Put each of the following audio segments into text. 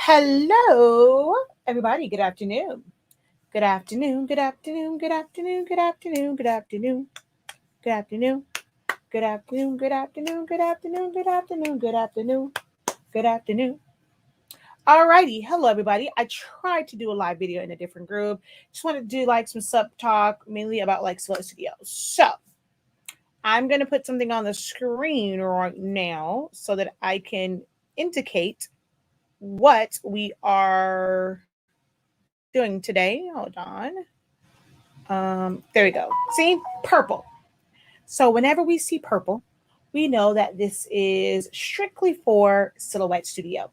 Hello, everybody. Good afternoon. Good afternoon. Good afternoon. Good afternoon. Good afternoon. Good afternoon. Good afternoon. Good afternoon. Good afternoon. Good afternoon. Good afternoon. Good afternoon. Good afternoon. Alrighty. Hello, everybody. I tried to do a live video in a different group. Just wanted to do like some sub talk, mainly about like Slow Studio. So I'm going to put something on the screen right now so that I can indicate what we are doing today. Hold on. There we go. See, purple. So whenever we see purple, we know that this is strictly for Silhouette Studio.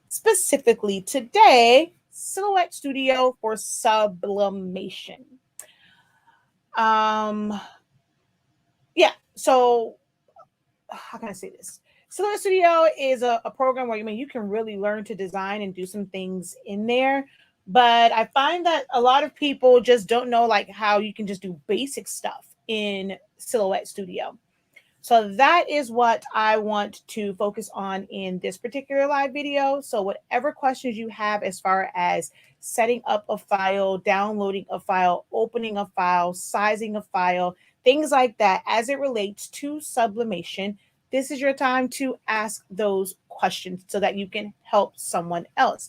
Specifically today, Silhouette Studio for sublimation. Yeah, so how can I say this? Silhouette Studio is a program where you can really learn to design and do some things in there. But I find that a lot of people just don't know like how you can just do basic stuff in Silhouette Studio. So that is what I want to focus on in this particular live video. So whatever questions you have as far as setting up a file, downloading a file, opening a file, sizing a file, things like that as it relates to sublimation, this is your time to ask those questions so that you can help someone else.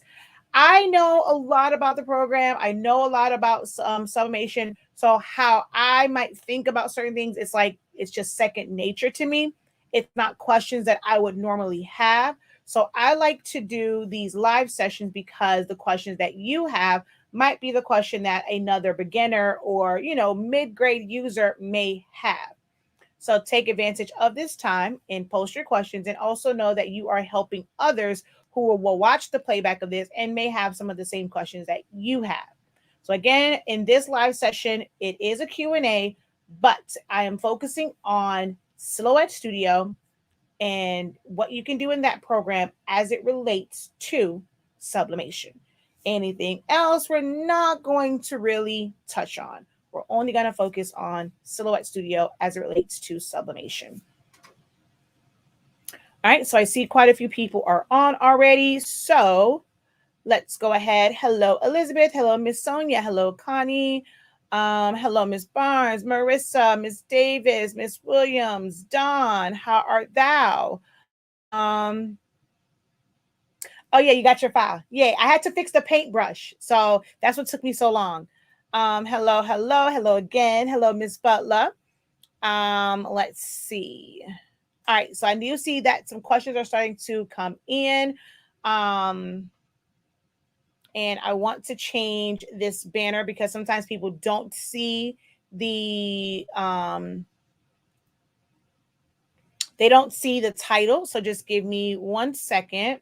I know a lot about the program. I know a lot about sublimation. So how I might think about certain things, it's just second nature to me. It's not questions that I would normally have. So I like to do these live sessions because the questions that you have might be the question that another beginner or, mid-grade user may have. So take advantage of this time and post your questions, and also know that you are helping others who will watch the playback of this and may have some of the same questions that you have. So again, in this live session, it is a Q&A, but I am focusing on Silhouette Studio and what you can do in that program as it relates to sublimation. Anything else, we're not going to really touch on. We're only going to focus on Silhouette Studio as it relates to sublimation. All right, so I see quite a few people are on already. So let's go ahead. Hello, Elizabeth. Hello, Miss Sonia. Hello, Connie. Hello, Miss Barnes, Marissa, Miss Davis, Miss Williams, Dawn. How art thou? Oh yeah, you got your file. Yeah, I had to fix the paintbrush, so that's what took me so long. Hello again. Hello, Miss Butler. Let's see. All right, so I do see that some questions are starting to come in. And I want to change this banner because sometimes people don't see the they don't see the title. So just give me 1 second.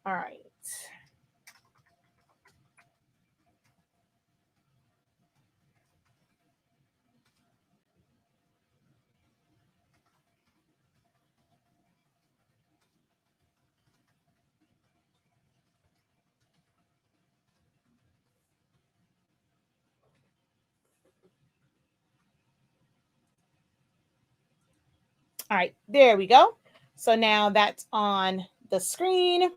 All right. All right, there we go. So now that's on the screen.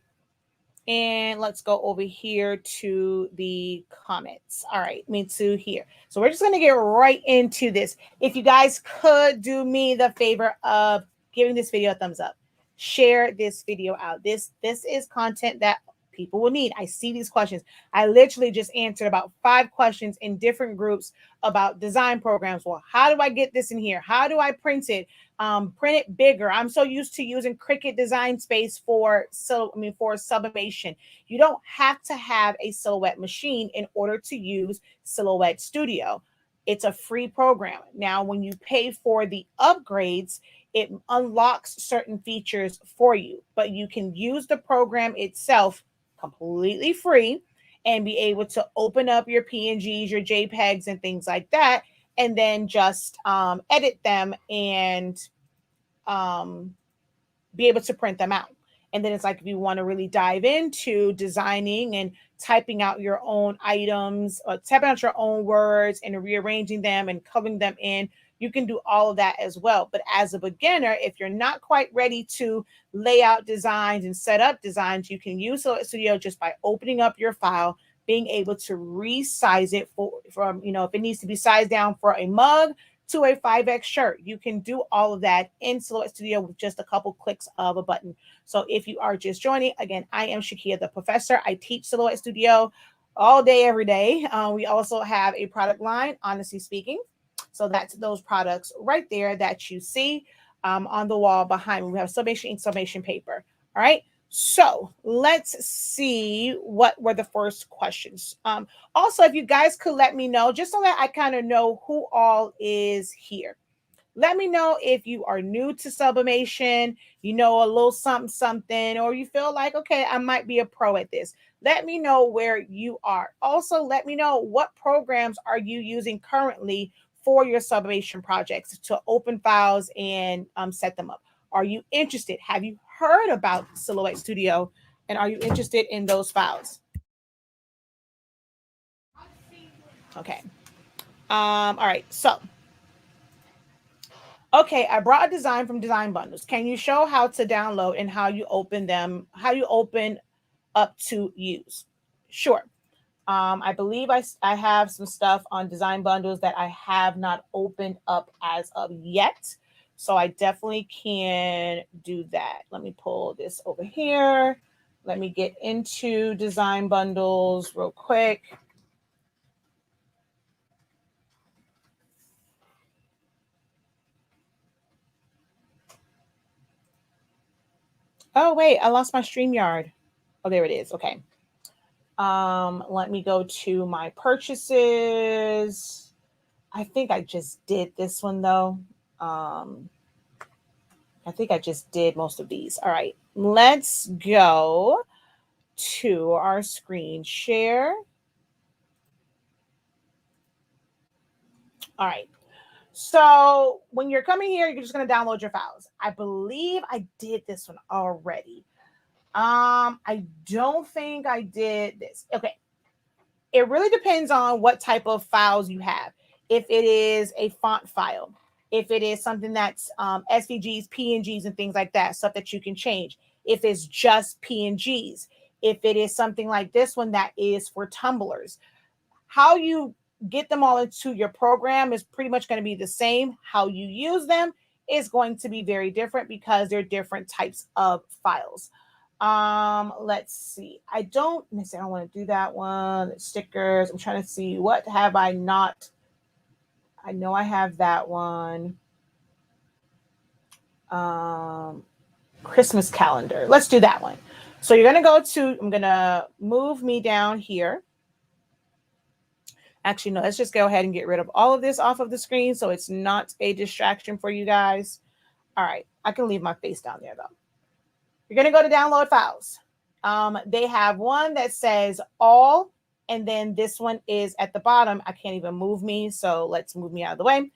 And let's go over here to the comments. All right, me too here. So we're just going to get right into this. If you guys could do me the favor of giving this video a thumbs up, share this video out. This is content that people will need. I see these questions. I literally just answered about 5 questions in different groups about design programs. Well, how do I get this in here? How do I print it? Print it bigger. I'm so used to using Cricut Design Space for sublimation. You don't have to have a Silhouette machine in order to use Silhouette Studio. It's a free program. Now, when you pay for the upgrades, it unlocks certain features for you, but you can use the program itself completely free and be able to open up your PNGs, your JPEGs, and things like that, and then just edit them and be able to print them out. And then it's like if you want to really dive into designing and typing out your own items or typing out your own words and rearranging them and coloring them in, you can do all of that as well. But as a beginner, if you're not quite ready to lay out designs and set up designs, you can use Silhouette Studio just by opening up your file, being able to resize it from, if it needs to be sized down for a mug to a 5X shirt. You can do all of that in Silhouette Studio with just a couple clicks of a button. So if you are just joining, again, I am Shakia the Professor. I teach Silhouette Studio all day, every day. We also have a product line, honestly speaking. So that's those products right there that you see on the wall behind me. We have Sublimation ink, Sublimation paper. All right. So let's see what were the first questions. Also, if you guys could let me know, just so that I kind of know who all is here. Let me know if you are new to Sublimation, you know a little something, something, or you feel like, okay, I might be a pro at this. Let me know where you are. Also, let me know what programs are you using currently for your Sublimation projects to open files and set them up. Are you interested? Have you heard about Silhouette Studio? And are you interested in those files? Okay. All right. So, okay, I brought a design from Design Bundles. Can you show how to download and how you open them, how you open up to use? Sure. I believe I have some stuff on Design Bundles that I have not opened up as of yet. So I definitely can do that. Let me pull this over here. Let me get into Design Bundles real quick. Oh, wait, I lost my StreamYard. Oh, there it is. Okay. Let me go to my purchases. I think I just did this one though. I think I just did most of these. All right, let's go to our screen share. All right. So when you're coming here, you're just going to download your files. I believe I did this one already. I don't think I did this. Okay. It really depends on what type of files you have. If it is a font file, if it is something that's SVGs, PNGs, and things like that, stuff that you can change. If it's just PNGs, if it is something like this one that is for tumblers, how you get them all into your program is pretty much going to be the same. How you use them is going to be very different because they're different types of files. Let's see. I don't want to do that one. Stickers. I'm trying to see what have I not. I know I have that one. Christmas calendar. Let's do that one. So you're going to go to, I'm going to move me down here. Actually, no, let's just go ahead and get rid of all of this off of the screen so it's not a distraction for you guys. All right. I can leave my face down there though. You're going to go to download files. They have one that says all, and then this one is at the bottom. I can't even move me, so let's move me out of the way.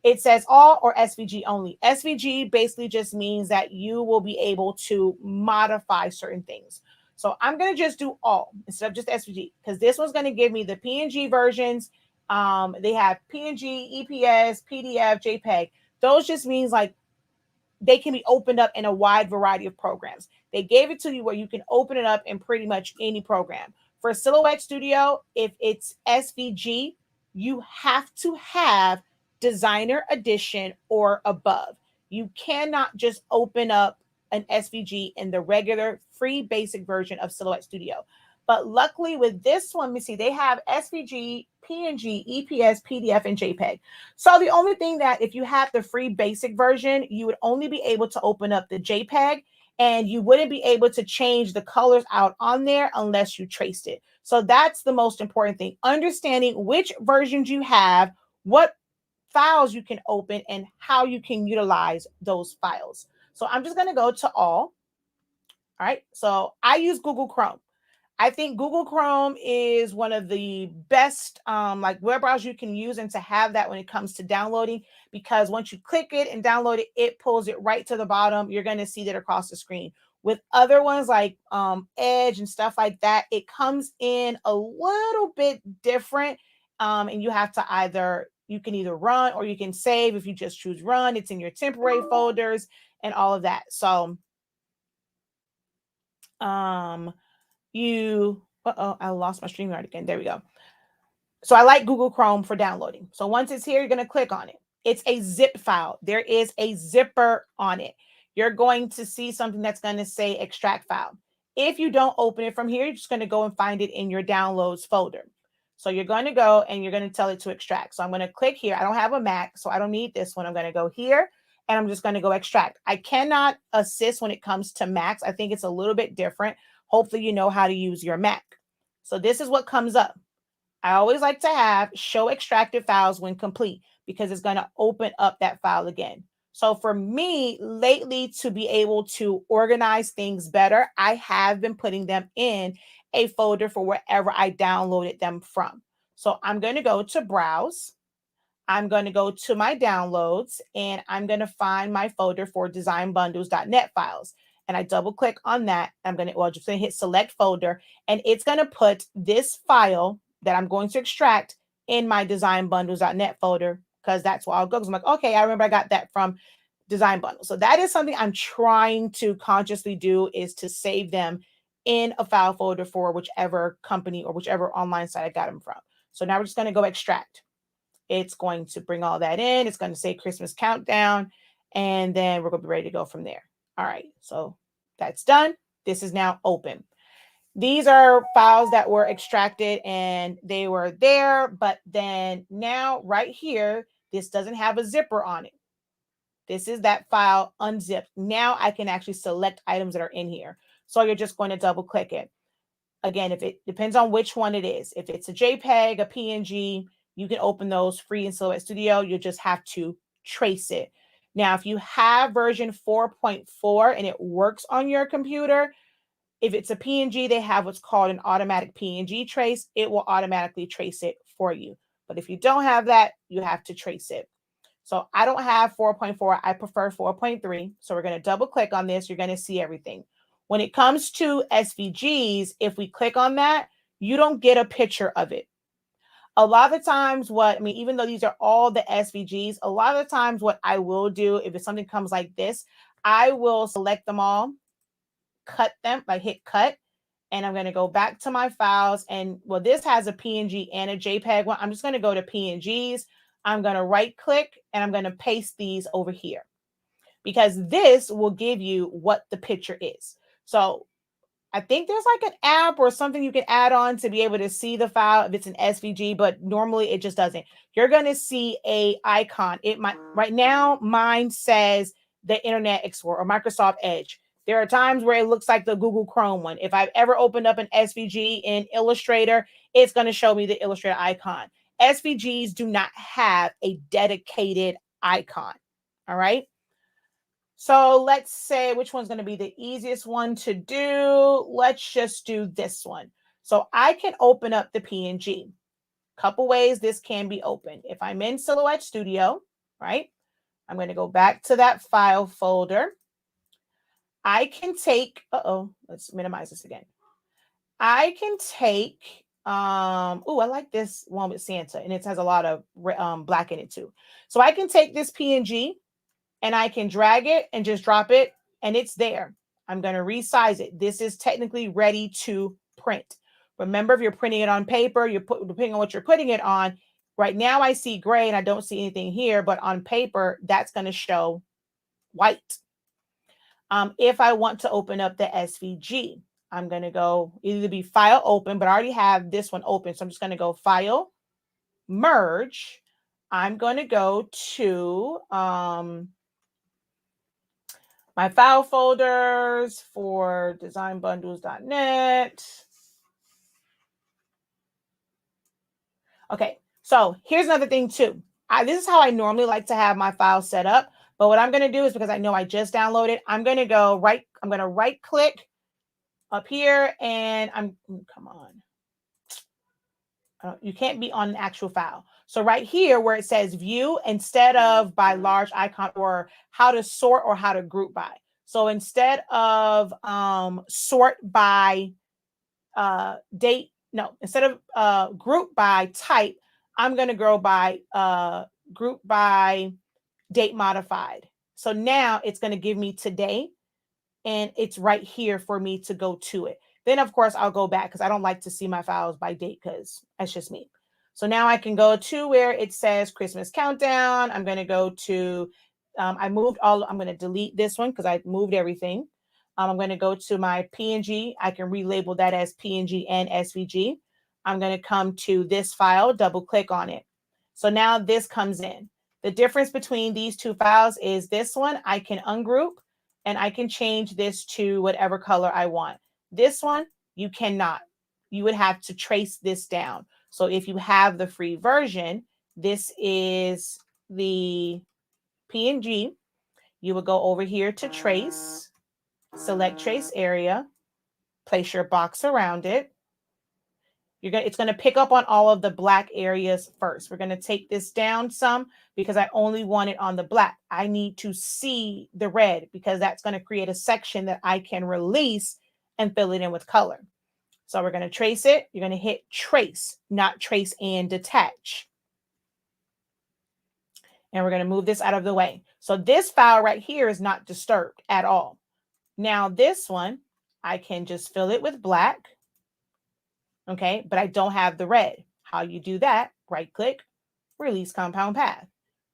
It says all or SVG only. SVG basically just means that you will be able to modify certain things. So I'm going to just do all instead of just SVG because this one's going to give me the PNG versions. They have PNG, EPS, PDF, JPEG. Those just means like they can be opened up in a wide variety of programs. They gave it to you where you can open it up in pretty much any program. For Silhouette Studio, if it's SVG, you have to have Designer Edition or above. You cannot just open up an SVG in the regular free basic version of Silhouette Studio. But luckily with this one, let me see, they have SVG, PNG, EPS, PDF, and JPEG. So the only thing that if you have the free basic version, you would only be able to open up the JPEG and you wouldn't be able to change the colors out on there unless you traced it. So that's the most important thing. Understanding which versions you have, what files you can open, and how you can utilize those files. So I'm just going to go to all. All right. So I use Google Chrome. I think Google Chrome is one of the best like web browsers you can use and to have that when it comes to downloading, because once you click it and download it, it pulls it right to the bottom. You're going to see that across the screen. With other ones like Edge and stuff like that, it comes in a little bit different and you have to either You can either run or you can save. If you just choose run, it's in your temporary folders and all of that. So I lost my StreamYard again. There we go. So I like Google Chrome for downloading. So once it's here, you're going to click on it. It's a zip file. There is a zipper on it. You're going to see something that's going to say extract file. If you don't open it from here, you're just going to go and find it in your downloads folder. So you're going to go and you're going to tell it to extract. So I'm going to click here. I don't have a Mac, so I don't need this one. I'm going to go here and I'm just going to go extract. I cannot assist when it comes to Macs. I think it's a little bit different. Hopefully you know how to use your Mac. So this is what comes up. I always like to have show extracted files when complete because it's going to open up that file again. So for me lately, to be able to organize things better, I have been putting them in a folder for wherever I downloaded them from. So I'm going to go to browse. I'm going to go to my downloads and I'm going to find my folder for designbundles.net files. And I double click on that. I'm going to, just going to hit select folder and it's going to put this file that I'm going to extract in my designbundles.net folder because that's where I'll go. I'm like, okay, I remember I got that from Design Bundle. So that is something I'm trying to consciously do, is to save them in a file folder for whichever company or whichever online site I got them from. So now we're just going to go extract. It's going to bring all that in. It's going to say Christmas countdown, and then we're going to be ready to go from there. All right, so that's done. This is now open. These are files that were extracted and they were there, but then now right here, this doesn't have a zipper on it. This is that file unzipped. Now I can actually select items that are in here. So you're just going to double click it. Again, if it depends on which one it is. If it's a JPEG, a PNG, you can open those free in Silhouette Studio. You just have to trace it. Now, if you have version 4.4 and it works on your computer, if it's a PNG, they have what's called an automatic PNG trace. It will automatically trace it for you. But if you don't have that, you have to trace it. So I don't have 4.4. I prefer 4.3. So we're going to double click on this. You're going to see everything. When it comes to SVGs, if we click on that, you don't get a picture of it. A lot of the times even though these are all the SVGs, a lot of the times what I will do, if it's something comes like this, I will select them all, cut them, like hit cut, and I'm going to go back to my files. And this has a PNG and a JPEG one. I'm just going to go to PNGs. I'm going to right click and I'm going to paste these over here because this will give you what the picture is. So I think there's like an app or something you can add on to be able to see the file if it's an SVG, but normally it just doesn't. You're going to see a icon. Right now, mine says the Internet Explorer or Microsoft Edge. There are times where it looks like the Google Chrome one. If I've ever opened up an SVG in Illustrator, it's going to show me the Illustrator icon. SVGs do not have a dedicated icon. All right. So let's say which one's going to be the easiest one to do. Let's just do this one. So I can open up the PNG. Couple ways this can be opened. If I'm in Silhouette Studio, right? I'm going to go back to that file folder. I can take, let's minimize this again. I can take, I like this one with Santa, and it has a lot of black in it too. So I can take this PNG and I can drag it and just drop it, and it's there. I'm going to resize it. This is technically ready to print. Remember, if you're printing it on paper, depending on what you're putting it on. Right now I see gray and I don't see anything here, but on paper, that's going to show white. If I want to open up the SVG, I'm going to go either be file open, but I already have this one open. So I'm just going to go file, merge. I'm going to go to my file folders for designbundles.net. Okay, so here's another thing too. This is how I normally like to have my file set up. But what I'm going to do is, because I know I just downloaded, I'm going to right click up here and come on. You can't be on an actual file. So right here where it says view, instead of by large icon or how to sort or how to group by. So instead of sort by instead of group by type, I'm going to go by group by date modified. So now it's going to give me today, and it's right here for me to go to it. Then, of course, I'll go back because I don't like to see my files by date because that's just me. So now I can go to where it says Christmas countdown. I'm going to go to, I'm going to delete this one because I moved everything. I'm going to go to my PNG. I can relabel that as PNG and SVG. I'm going to come to this file, double click on it. So now this comes in. The difference between these two files is this one, I can ungroup and I can change this to whatever color I want. This one, you cannot. You would have to trace this down. So if you have the free version, this is the PNG. You would go over here to trace, select trace area, place your box around it. It's going to pick up on all of the black areas first. We're going to take this down some because I only want it on the black. I need to see the red because that's going to create a section that I can release and fill it in with color. So we're going to trace it. You're going to hit trace, not trace and detach. And we're going to move this out of the way. So this file right here is not disturbed at all. Now this one, I can just fill it with black. Okay, but I don't have the red. How you do that? Right click, release compound path.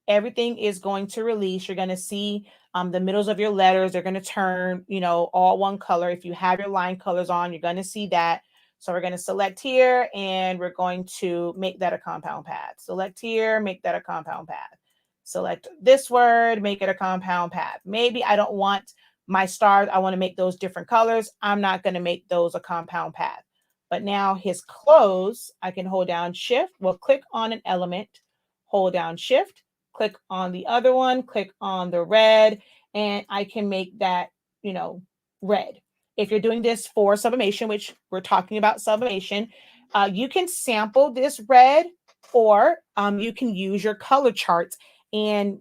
Everything is going to release. You're going to see the middles of your letters. They're going to turn, all one color. If you have your line colors on, you're going to see that. So we're going to select here and we're going to make that a compound path. Select here, make that a compound path. Select this word, make it a compound path. Maybe I don't want my stars. I want to make those different colors. I'm not going to make those a compound path. But now his clothes, I can hold down shift. Well, click on an element, hold down shift, click on the other one, click on the red, and I can make that, red. If you're doing this for sublimation, which we're talking about sublimation, you can sample this red, or you can use your color charts. And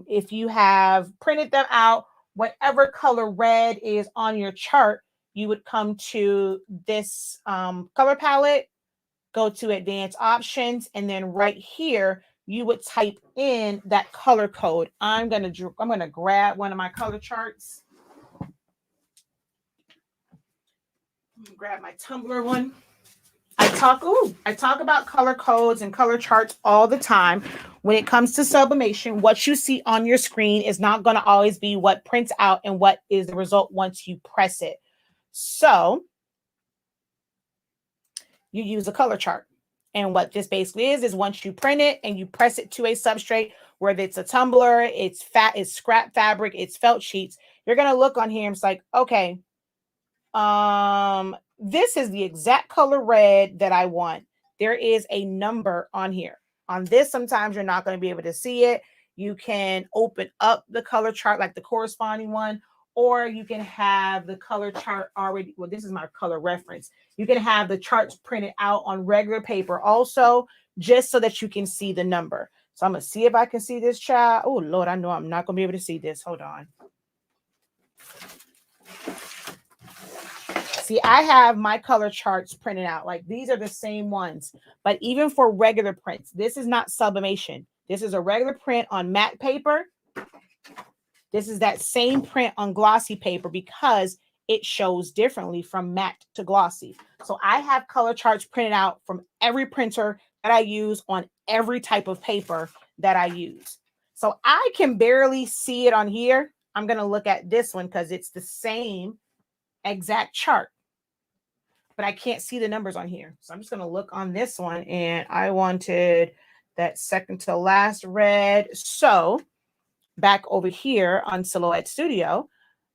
if you have printed them out, whatever color red is on your chart, you would come to this color palette, go to advanced options, and then right here, you would type in that color code. I'm gonna grab one of my color charts. Grab my Tumbler one. I talk about color codes and color charts all the time. When it comes to sublimation, what you see on your screen is not going to always be what prints out and what is the result once you press it. So you use a color chart. And what this basically is once you print it and you press it to a substrate, whether it's a tumbler, it's scrap fabric, it's felt sheets, you're going to look on here and it's like, okay, this is the exact color red that I want. There is a number on here. On this, sometimes you're not going to be able to see it. You can open up the color chart like the corresponding one, or you can have the color chart already. Well, this is my color reference. You can have the charts printed out on regular paper also, just so that you can see the number. So I'm going to see if I can see this, child. Oh, Lord, I know I'm not going to be able to see this. Hold on. See, I have my color charts printed out. Like these are the same ones. But even for regular prints, this is not sublimation. This is a regular print on matte paper. This is that same print on glossy paper because it shows differently from matte to glossy. So I have color charts printed out from every printer that I use on every type of paper that I use. So I can barely see it on here. I'm going to look at this one because it's the same exact chart, but I can't see the numbers on here. So I'm just going to look on this one, and I wanted that second to last red. So back over here on Silhouette Studio,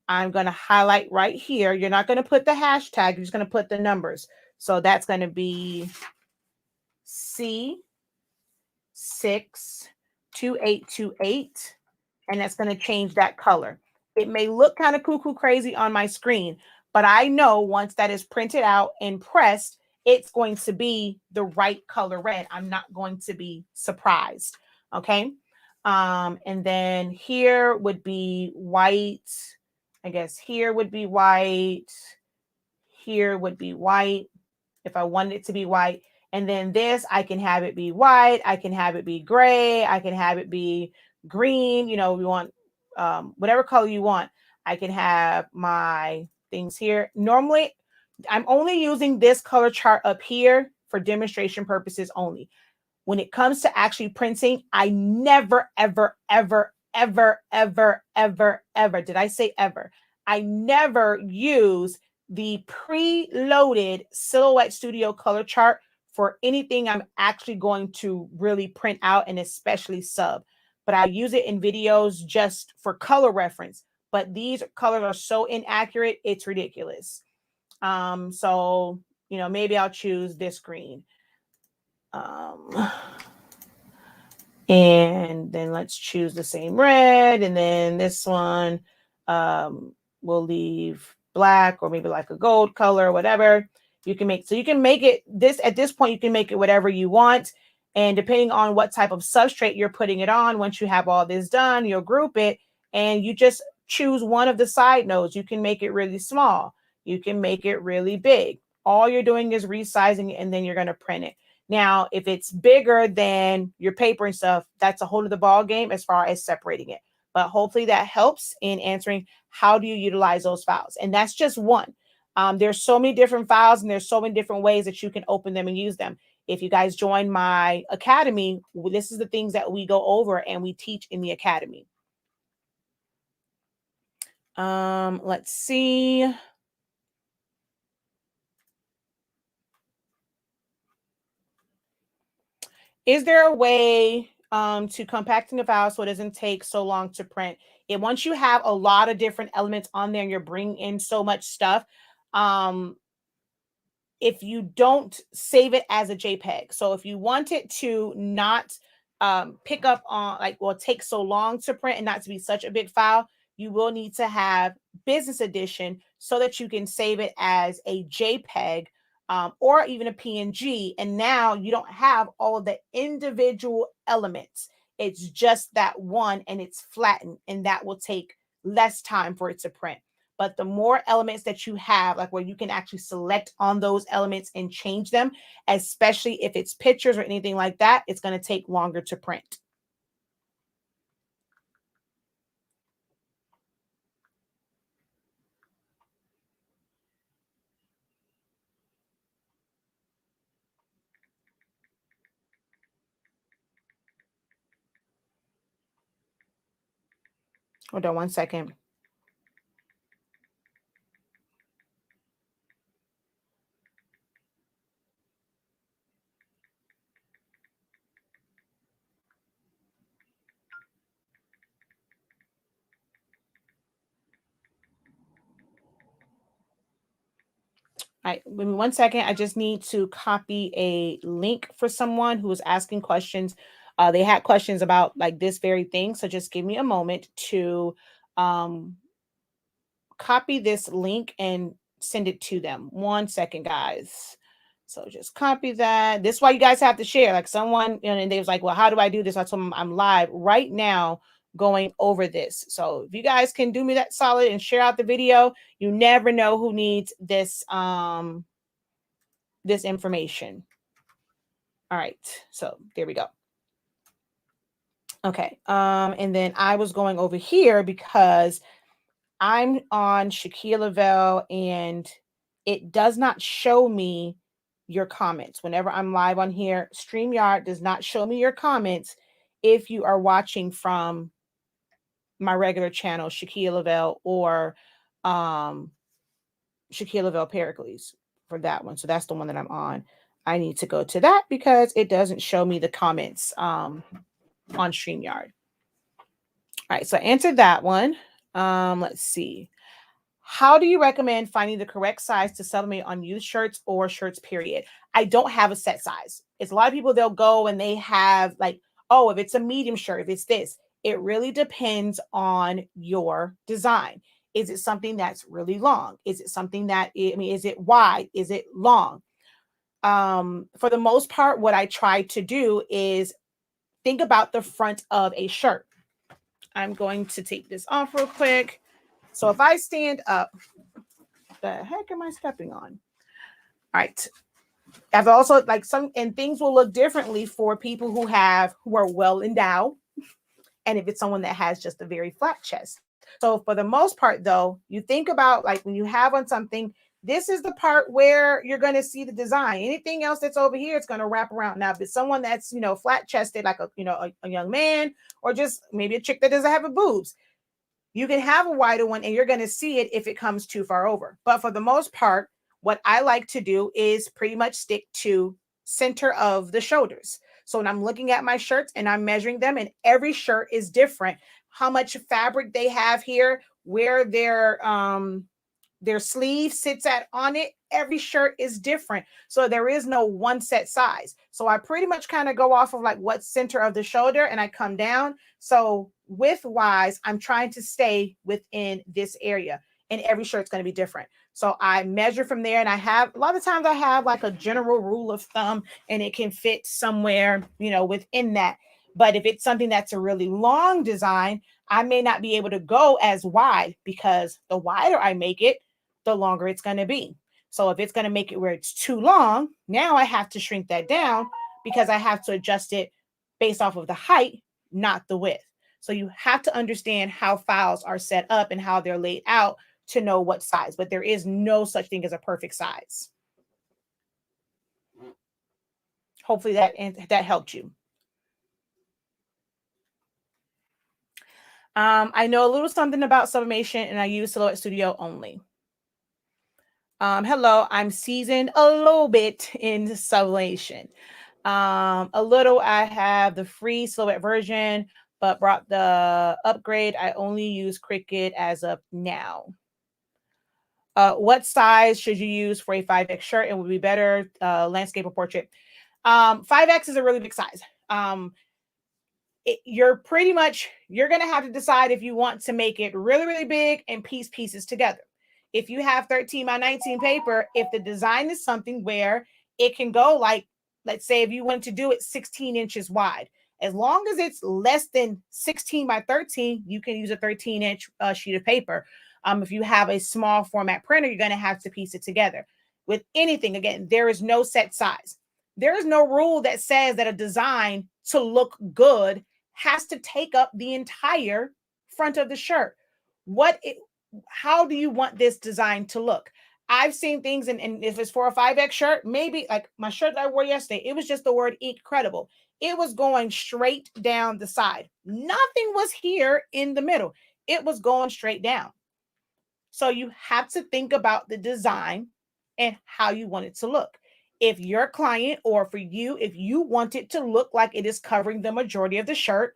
I'm going to highlight right here. You're not going to put the hashtag. You're just going to put the numbers. So that's going to be C62828, and that's going to change that color. It may look kind of cuckoo crazy on my screen, but I know once that is printed out and pressed, it's going to be the right color red. I'm not going to be surprised. Okay. And then here would be white. I guess here would be white. Here would be white if I wanted it to be white. And then this, I can have it be white. I can have it be gray. I can have it be green. You know, we want whatever color you want. I can have my things here. Normally, I'm only using this color chart up here for demonstration purposes only. When it comes to actually printing, I never, ever, ever, ever, ever, ever, ever, did I say ever? I never use the preloaded Silhouette Studio color chart for anything I'm actually going to really print out, and especially sub. But I use it in videos just for color reference. But these colors are so inaccurate, it's ridiculous. So, you know, maybe I'll choose this green. And then let's choose the same red. And then this one, we'll leave black, or maybe like a gold color, whatever you can make. So you can make it this, at this point, you can make it whatever you want. And depending on what type of substrate you're putting it on, once you have all this done, you'll group it and you just choose one of the side nodes. You can make it really small. You can make it really big. All you're doing is resizing it, and then you're going to print it. Now, if it's bigger than your paper and stuff, that's a whole other ball game as far as separating it. But hopefully that helps in answering how do you utilize those files. And that's just one. There's so many different files, and there's so many different ways that you can open them and use them. If you guys join my academy, this is the things that we go over and we teach in the academy. Let's see. Is there a way to compacting the file so it doesn't take so long to print? And once you have a lot of different elements on there and you're bringing in so much stuff, if you don't save it as a JPEG. So if you want it to not pick up on, like, well, take so long to print and not to be such a big file, you will need to have Business Edition so that you can save it as a JPEG or even a PNG. And now you don't have all of the individual elements. It's just that one, and it's flattened, and that will take less time for it to print. But the more elements that you have, like where you can actually select on those elements and change them, especially if it's pictures or anything like that, it's going to take longer to print. Hold on one second. All right, give me 1 second. I just need to copy a link for someone who was asking questions. They had questions about like this very thing. So just give me a moment to copy this link and send it to them. 1 second, guys. So just copy that. This is why you guys have to share. Like someone, you know, and they was like, well, how do I do this? I told them I'm live right now going over this. So if you guys can do me that solid and share out the video, you never know who needs this this information. All right. So there we go. Okay. And then I was going over here because I'm on Shaquille Lavelle and it does not show me your comments. Whenever I'm live on here, StreamYard does not show me your comments if you are watching from my regular channel, Shaquille Lavelle, or Shaquille Lavelle Pericles for that one. So that's the one that I'm on. I need to go to that because it doesn't show me the comments on StreamYard. All right, so I answered that one. Let's see. How do you recommend finding the correct size to sublimate on used shirts or shirts, period? I don't have a set size. It's a lot of people, they'll go and they have like, oh, if it's a medium shirt, if it's this, it really depends on your design. Is it something that's really long? Is it something that, is it wide? Is it long? For the most part, what I try to do is think about the front of a shirt. I'm going to take this off real quick. So if I stand up, the heck am I stepping on? All right. I've also like some, and things will look differently for people who are well endowed, and if it's someone that has just a very flat chest. So for the most part, though, you think about like when you have on something, this is the part where you're going to see the design. Anything else that's over here, it's going to wrap around. Now, if it's someone that's, flat chested, like a young man, or just maybe a chick that doesn't have a boobs, you can have a wider one and you're going to see it if it comes too far over. But for the most part, what I like to do is pretty much stick to center of the shoulders. So when I'm looking at my shirts and I'm measuring them, and every shirt is different, how much fabric they have here, where their sleeve sits at on it, every shirt is different. So there is no one set size. So I pretty much kind of go off of like what center of the shoulder and I come down. So width wise, I'm trying to stay within this area, and every shirt's going to be different. So I measure from there, and I have a lot of times I have like a general rule of thumb, and it can fit somewhere, within that. But if it's something that's a really long design, I may not be able to go as wide, because the wider I make it, the longer it's going to be. So if it's going to make it where it's too long, now I have to shrink that down because I have to adjust it based off of the height, not the width. So you have to understand how files are set up and how they're laid out to know what size, but there is no such thing as a perfect size. Hopefully that helped you. I know a little something about Sublimation, and I use Silhouette Studio only. Hello, I'm seasoned a little bit in Sublimation. A little, I have the free Silhouette version, but brought the upgrade. I only use Cricut as of now. What size should you use for a 5X shirt? It would be better landscape or portrait. 5X is a really big size. You're going to have to decide if you want to make it really, really big and piece pieces together. If you have 13 by 19 paper, if the design is something where it can go like, let's say if you want to do it 16 inches wide, as long as it's less than 16 by 13, you can use a 13-inch sheet of paper. If you have a small format printer, you're going to have to piece it together. With anything, again, there is no set size. There is no rule that says that a design to look good has to take up the entire front of the shirt. How do you want this design to look? I've seen things, and if it's for a 5X shirt, maybe like my shirt that I wore yesterday, it was just the word INKCREDIBLE. It was going straight down the side. Nothing was here in the middle. It was going straight down. So you have to think about the design and how you want it to look. If your client, or for you, if you want it to look like it is covering the majority of the shirt,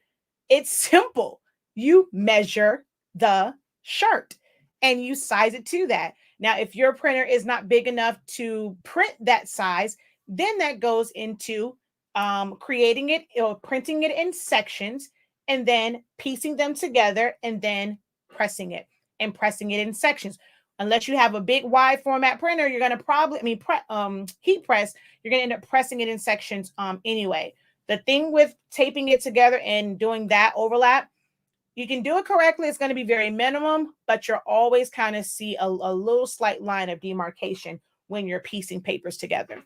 it's simple. You measure the shirt and you size it to that. Now, if your printer is not big enough to print that size, then that goes into creating it or printing it in sections and then piecing them together and then pressing it in sections. Unless you have a big wide format printer, you're going to probably, heat press, you're going to end up pressing it in sections anyway. The thing with taping it together and doing that overlap, you can do it correctly. It's going to be very minimum, but you'll always kind of see a little slight line of demarcation when you're piecing papers together.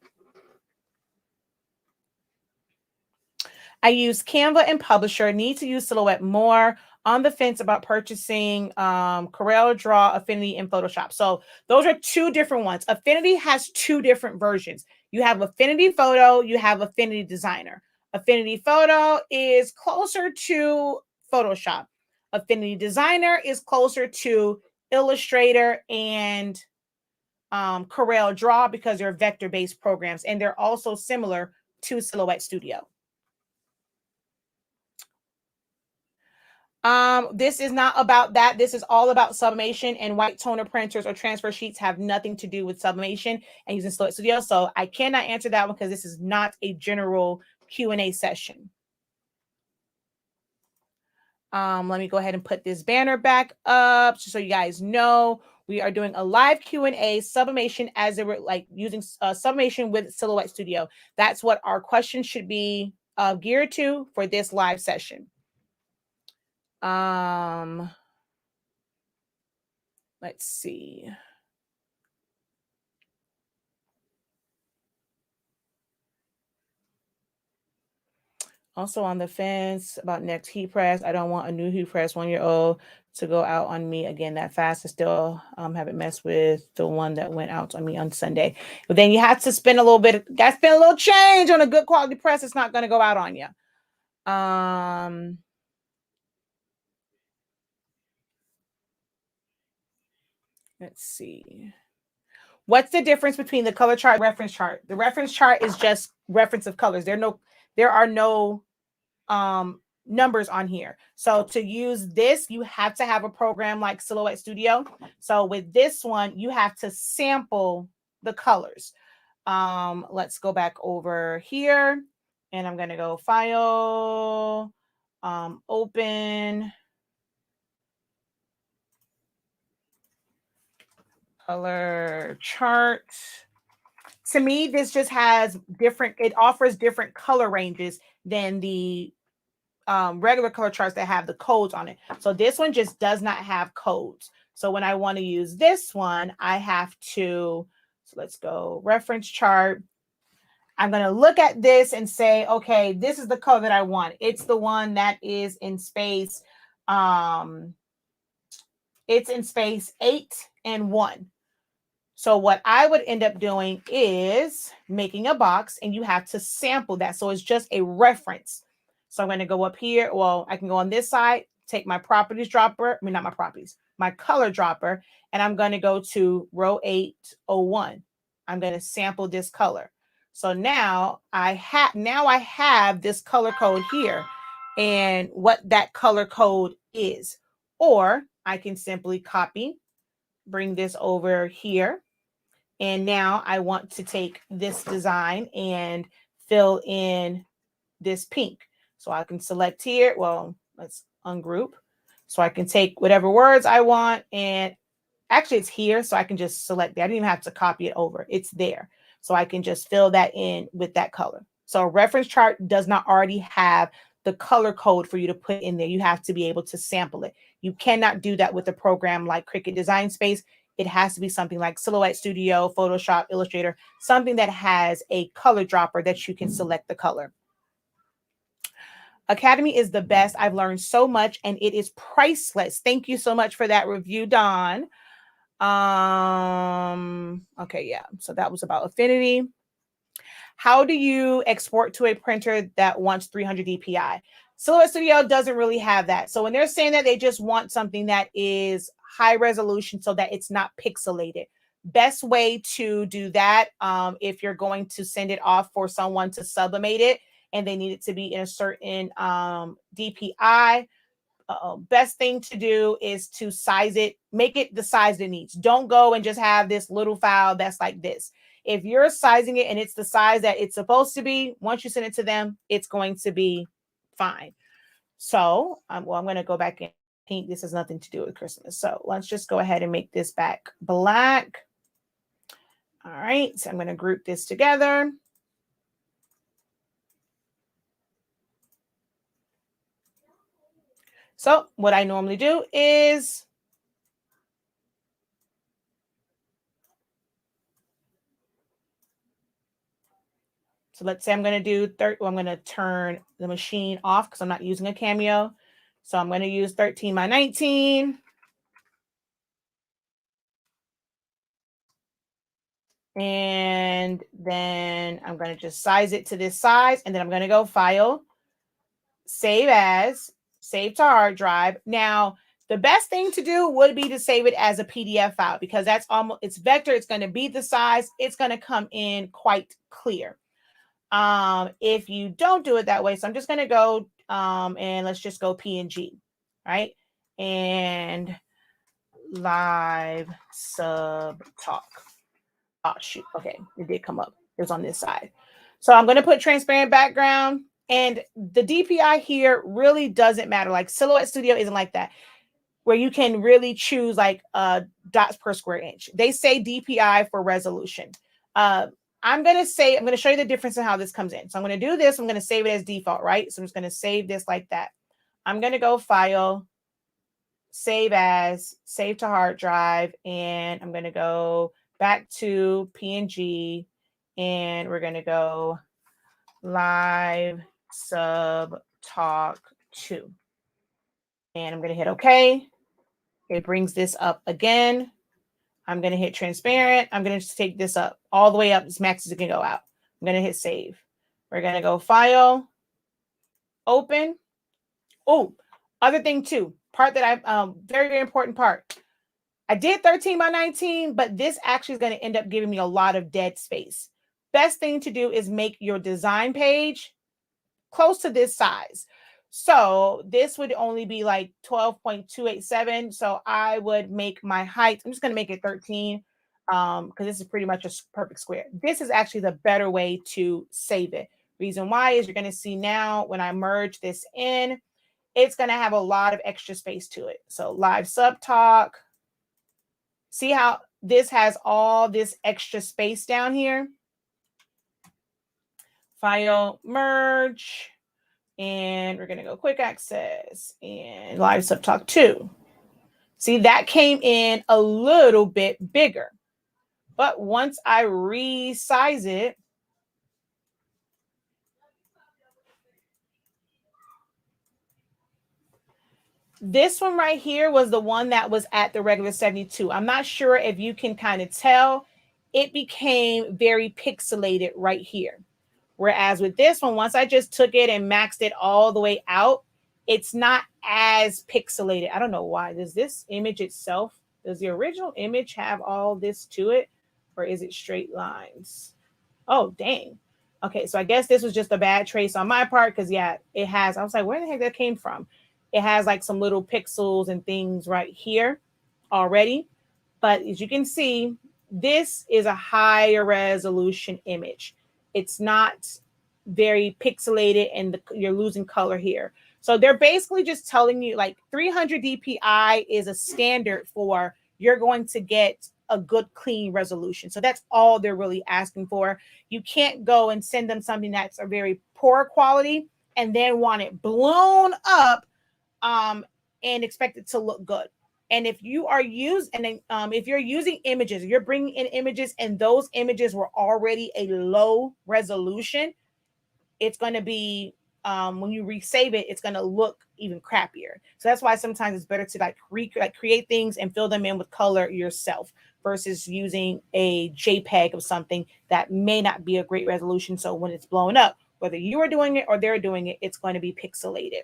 I use Canva and Publisher. Need to use Silhouette more. On the fence about purchasing Corel Draw, Affinity, and Photoshop. So those are two different ones. Affinity has two different versions. You have Affinity Photo, you have Affinity Designer. Affinity Photo is closer to Photoshop. Affinity Designer is closer to Illustrator and Corel Draw because they're vector-based programs, and they're also similar to Silhouette Studio. This is not about that. This is all about sublimation, and white toner printers or transfer sheets have nothing to do with sublimation and using Silhouette Studio. So I cannot answer that one because this is not a general Q&A session. Let me go ahead and put this banner back up so you guys know we are doing a live Q&A, sublimation as it were, like using sublimation with Silhouette Studio. That's what our questions should be geared to for this live session. Let's see. Also on the fence about next heat press. I don't want a new heat press 1-year-old to go out on me again that fast. I still haven't messed with the one that went out on me on Sunday. But then you have to spend a little bit, got to spend a little change on a good quality press. It's not going to go out on you. Let's see. What's the difference between the color chart and reference chart? The reference chart is just reference of colors. There are no numbers on here. So to use this, you have to have a program like Silhouette Studio. So with this one, you have to sample the colors. Let's go back over here and I'm going to go File, Open, Color Chart. To me, this just has different, it offers different color ranges than the regular color charts that have the codes on it. So this one just does not have codes. So when I want to use this one, I have to, so let's go reference chart. I'm going to look at this and say, okay, this is the color that I want. It's the one that is in space. It's in space 8 and 1. So what I would end up doing is making a box and you have to sample that. So it's just a reference. So I'm going to go up here. Well, I can go on this side, take my properties dropper. I mean, not my properties, my color dropper. And I'm going to go to row 801. I'm going to sample this color. So now I have this color code here and what that color code is. Or I can simply copy, bring this over here. And now I want to take this design and fill in this pink. So I can select here. Well, let's ungroup. So I can take whatever words I want. And actually it's here. So I can just select that. I didn't even have to copy it over. It's there. So I can just fill that in with that color. So a reference chart does not already have the color code for you to put in there. You have to be able to sample it. You cannot do that with a program like Cricut Design Space. It has to be something like Silhouette Studio, Photoshop, Illustrator, something that has a color dropper that you can select the color. Academy is the best. I've learned so much and it is priceless. Thank you so much for that review, Dawn. Okay, yeah. So that was about Affinity. How do you export to a printer that wants 300 DPI? Silhouette Studio doesn't really have that. So when they're saying that, they just want something that is high resolution so that it's not pixelated. Best way to do that, if you're going to send it off for someone to sublimate it and they need it to be in a certain DPI, best thing to do is to size it, make it the size it needs. Don't go and just have this little file that's like this. If you're sizing it and it's the size that it's supposed to be, once you send it to them, it's going to be fine. So, well, I'm going to go back and paint. This has nothing to do with Christmas. So let's just go ahead and make this back black. All right. So I'm going to group this together. So what I normally do is so let's say I'm going to do I'm going to turn the machine off because I'm not using a Cameo. So I'm going to use 13 by 19. And then I'm going to just size it to this size. And then I'm going to go File, Save As, Save to Hard Drive. Now, the best thing to do would be to save it as a PDF file because that's almost, it's vector. It's going to be the size. It's going to come in quite clear. If you don't do it that way, so I'm just going to go and let's just go PNG, right? And live sub talk. Oh, shoot. Okay, it did come up. It was on this side. So I'm going to put transparent background. And the DPI here really doesn't matter. Like Silhouette Studio isn't like that, where you can really choose like dots per square inch. They say DPI for resolution. I'm going to show you the difference in how this comes in. So I'm going to do this. I'm going to save it as default, right? So I'm just going to save this like that. I'm going to go File, Save As, Save to Hard Drive, and I'm going to go back to PNG, and we're going to go Live Sub Talk 2. And I'm going to hit OK. It brings this up again. I'm going to hit transparent. I'm going to just take this up all the way up as max as it can go out. I'm going to hit save. We're going to go file, open. Oh, other thing too, part that I, very, very important part. I did 13 by 19, but this actually is going to end up giving me a lot of dead space. Best thing to do is make your design page close to this size. So this would only be like 12.287. So I would make my height, I'm just going to make it 13 because this is pretty much a perfect square. This is actually the better way to save it. Reason why is you're going to see now when I merge this in, it's going to have a lot of extra space to it. So live sub talk. See how this has all this extra space down here? File, merge. And we're going to go quick access and live sub talk 2. See, that came in a little bit bigger. But once I resize it, this one right here was the one that was at the regular 72. I'm not sure if you can kind of tell. It became very pixelated right here. Whereas with this one, once I just took it and maxed it all the way out, it's not as pixelated. I don't know why. Does this image itself, does the original image have all this to it? Or is it straight lines? Oh, dang. Okay, so I guess this was just a bad trace on my part because, yeah, it has. I was like, where the heck that came from? It has like some little pixels and things right here already. But as you can see, this is a higher resolution image. It's not very pixelated and you're losing color here. So they're basically just telling you like 300 DPI is a standard for you're going to get a good clean resolution. So that's all they're really asking for. You can't go and send them something that's a very poor quality and then want it blown up and expect it to look good. And if you are if you're using images, you're bringing in images and those images were already a low resolution, it's going to be, when you resave it, it's going to look even crappier. So that's why sometimes it's better to create things and fill them in with color yourself versus using a JPEG of something that may not be a great resolution. So when it's blown up, whether you are doing it or they're doing it, it's going to be pixelated.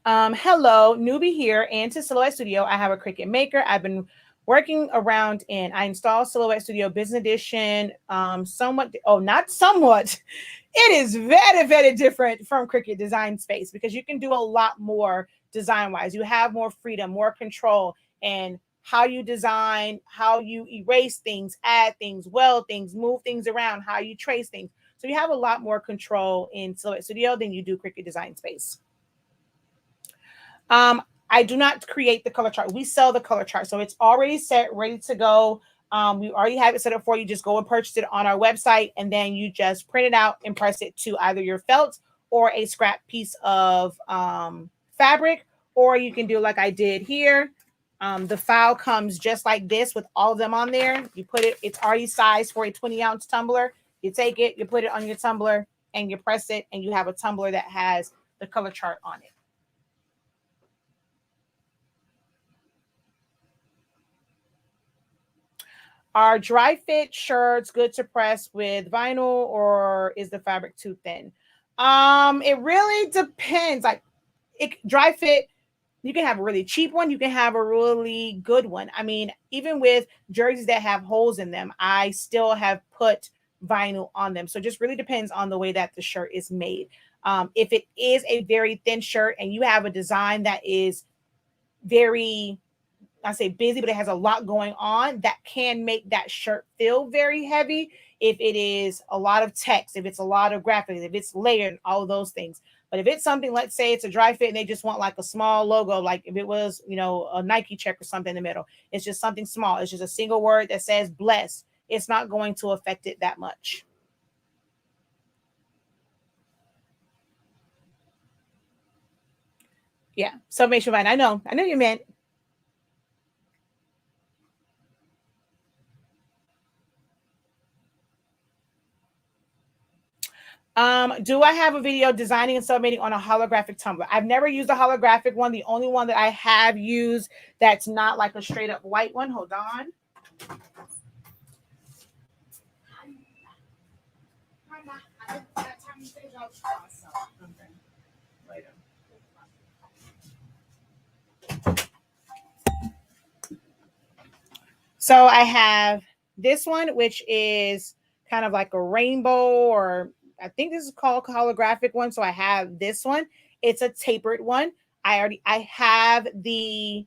Hello, newbie here, and to Silhouette Studio. I have a Cricut Maker. I've been working around in. I installed Silhouette Studio Business Edition. Not somewhat. It is very, very different from Cricut Design Space because you can do a lot more design-wise. You have more freedom, more control, and how you design, how you erase things, add things, weld things, move things around, how you trace things. So you have a lot more control in Silhouette Studio than you do Cricut Design Space. I do not create the color chart. We sell the color chart. So it's already set, ready to go. We already have it set up for you. Just go and purchase it on our website. And then you just print it out and press it to either your felt or a scrap piece of fabric. Or you can do like I did here. The file comes just like this with all of them on there. You put it, it's already sized for a 20-ounce tumbler. You take it, you put it on your tumbler, and you press it, and you have a tumbler that has the color chart on it. Are dry fit shirts good to press with vinyl, or is the fabric too thin? It really depends. Like dry fit, you can have a really cheap one, you can have a really good one. I mean, even with jerseys that have holes in them, I still have put vinyl on them. So it just really depends on the way that the shirt is made. If it is a very thin shirt and you have a design that is very, I say busy, but it has a lot going on, that can make that shirt feel very heavy. If it is a lot of text, if it's a lot of graphics, if it's layered, all of those things. But if it's something, let's say it's a dry fit and they just want like a small logo, like if it was, a Nike check or something in the middle, it's just something small. It's just a single word that says bless. It's not going to affect it that much. Yeah. Sublimation fine. I know you meant. Do I have a video designing and submitting on a holographic tumbler? I've never used a holographic one. The only one that I have used that's not like a straight up white one. Hold on. So I have this one, which is kind of like a rainbow, or I think this is called holographic one. So I have this one. It's a tapered one. I have the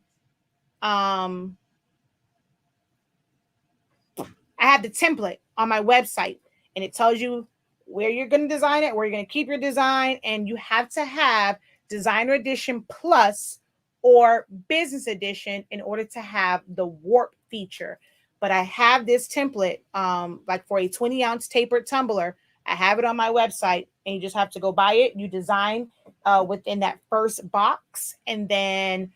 template on my website, and it tells you where you're going to design it, where you're going to keep your design, and you have to have Designer Edition Plus or Business Edition in order to have the warp feature. But I have this template, like for a 20-ounce tapered tumbler. I have it on my website, and you just have to go buy it. You design within that first box, and then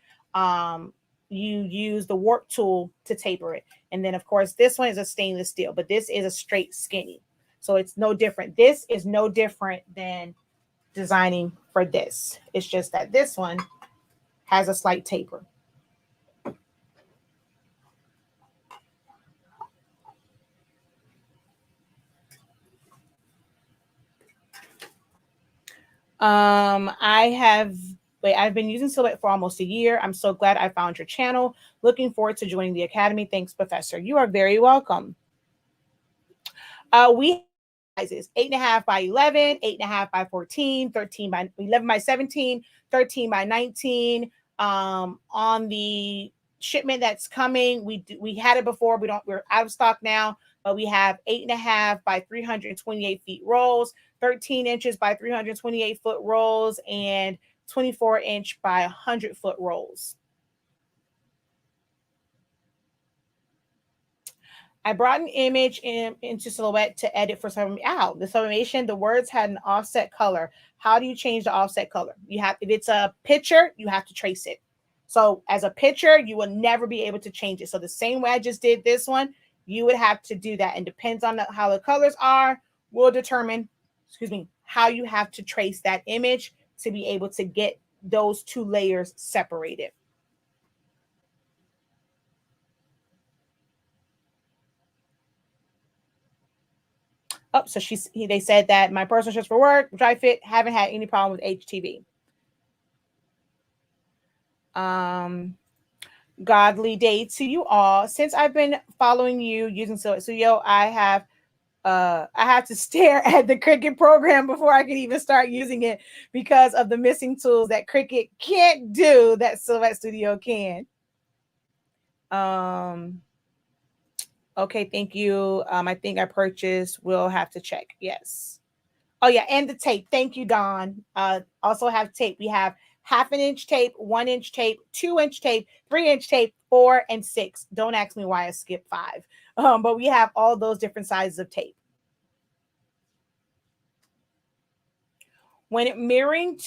you use the warp tool to taper it. And then, of course, this one is a stainless steel, but this is a straight skinny. So it's no different. This is no different than designing for this. It's just that this one has a slight taper. I've been using Silhouette for almost a year. I'm so glad I found your channel. Looking forward to joining the Academy. Thanks, Professor. You are very welcome. We sizes 8.5 by 11, 8.5 by 14, 13 by 11 by 17, 13 by 19. On the shipment that's coming, we had it before. We're out of stock now, but we have 8.5 by 328 feet rolls, 13 inches by 328 foot rolls, and 24-inch by 100 foot rolls. I brought an image into Silhouette to edit for some. The sublimation, the words had an offset color. How do you change the offset color? If it's a picture, you have to trace it. So as a picture, you will never be able to change it. So the same way I just did this one, you would have to do that. And depends on how the colors are, will determine, how you have to trace that image to be able to get those two layers separated. Oh, so they said that my personal shirts for work, dry fit, haven't had any problem with HTV. Godly day to you all. Since I've been following you using Silhouette Studio, I have to stare at the Cricut program before I can even start using it because of the missing tools that Cricut can't do that Silhouette Studio can. Okay, thank you. I think I purchased. We'll have to check. Yes. Oh yeah, and the tape. Thank you, Don. Also have tape. We have 1/2 inch tape, 1 inch tape, 2 inch tape, 3 inch tape, 4 and 6. Don't ask me why I skipped 5. But we have all those different sizes of tape. When subbing